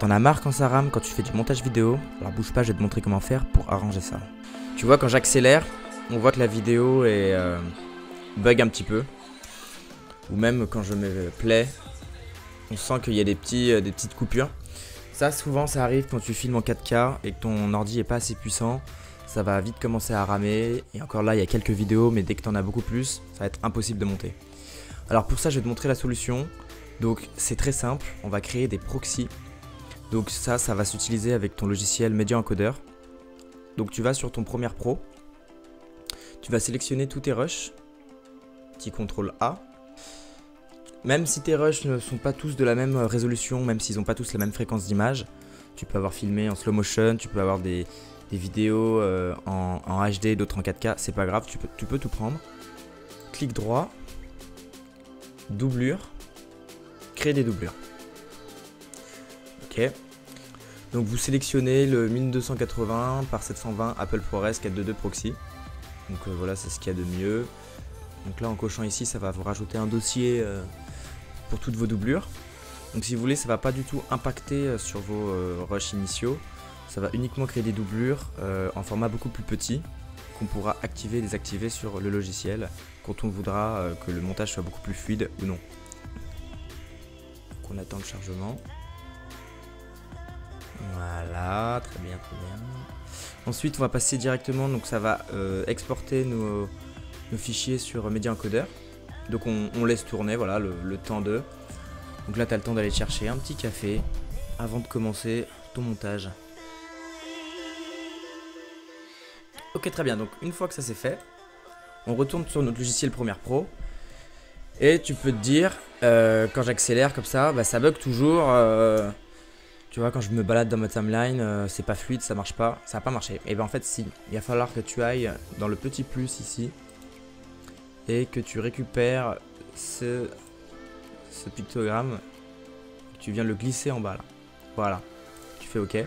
T'en as marre quand ça rame, quand tu fais du montage vidéo? Alors bouge pas, je vais te montrer comment faire pour arranger ça. Tu vois, quand j'accélère, on voit que la vidéo est bug un petit peu. Ou même quand je me play, on sent qu'il y a des petites coupures. Ça, souvent, ça arrive quand tu filmes en 4K et que ton ordi est pas assez puissant. Ça va vite commencer à ramer. Et encore là, il y a quelques vidéos, mais dès que t'en as beaucoup plus, ça va être impossible de monter. Alors pour ça, je vais te montrer la solution. Donc c'est très simple, on va créer des proxys. Donc ça va s'utiliser avec ton logiciel Media Encoder. Donc tu vas sur ton Premiere Pro. Tu vas sélectionner tous tes rushs. Petit CTRL A. Même si tes rushs ne sont pas tous de la même résolution, même s'ils n'ont pas tous la même fréquence d'image, tu peux avoir filmé en slow motion, tu peux avoir des vidéos en HD, d'autres en 4K, c'est pas grave, tu peux tout prendre. Clic droit, doublure, créer des doublures. Ok. Donc vous sélectionnez le 1280 par 720 Apple ProRes 422 Proxy. Donc voilà, c'est ce qu'il y a de mieux. Donc là, en cochant ici, ça va vous rajouter un dossier pour toutes vos doublures. Donc si vous voulez, ça va pas du tout impacter sur vos rushs initiaux. Ça va uniquement créer des doublures en format beaucoup plus petit qu'on pourra activer et désactiver sur le logiciel quand on voudra que le montage soit beaucoup plus fluide ou non. Donc on attend le chargement. Voilà, très bien, très bien. Ensuite, on va passer directement, donc ça va exporter nos fichiers sur Media Encoder. Donc on laisse tourner, voilà, le temps de. Donc là, tu as le temps d'aller chercher un petit café avant de commencer ton montage. Ok, très bien, donc une fois que ça c'est fait, on retourne sur notre logiciel Premiere Pro. Et tu peux te dire, quand j'accélère comme ça, bah, ça bug toujours. Tu vois, quand je me balade dans ma timeline, c'est pas fluide, ça marche pas, ça va pas marcher. Et ben en fait si, il va falloir que tu ailles dans le petit plus ici et que tu récupères ce pictogramme, tu viens le glisser en bas là. Voilà, tu fais OK.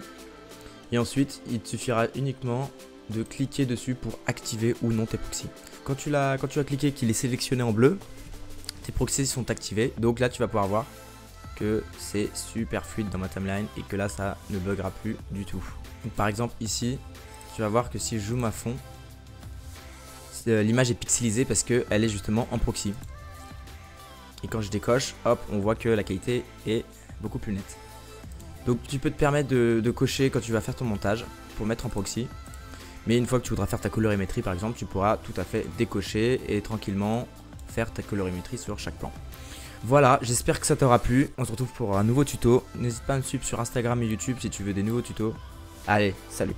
Et ensuite, il te suffira uniquement de cliquer dessus pour activer ou non tes proxys. Quand tu as cliqué qu'il est sélectionné en bleu, tes proxys sont activés. Donc là, tu vas pouvoir voir que c'est super fluide dans ma timeline et que là ça ne buggera plus du tout. Donc, par exemple ici, tu vas voir que si je zoome à fond, l'image est pixelisée parce qu'elle est justement en proxy. Et quand je décoche, hop, on voit que la qualité est beaucoup plus nette. Donc tu peux te permettre de cocher quand tu vas faire ton montage pour mettre en proxy. Mais une fois que tu voudras faire ta colorimétrie par exemple, tu pourras tout à fait décocher et tranquillement faire ta colorimétrie sur chaque plan. Voilà, j'espère que ça t'aura plu. On se retrouve pour un nouveau tuto. N'hésite pas à me suivre sur Instagram et YouTube si tu veux des nouveaux tutos. Allez, salut!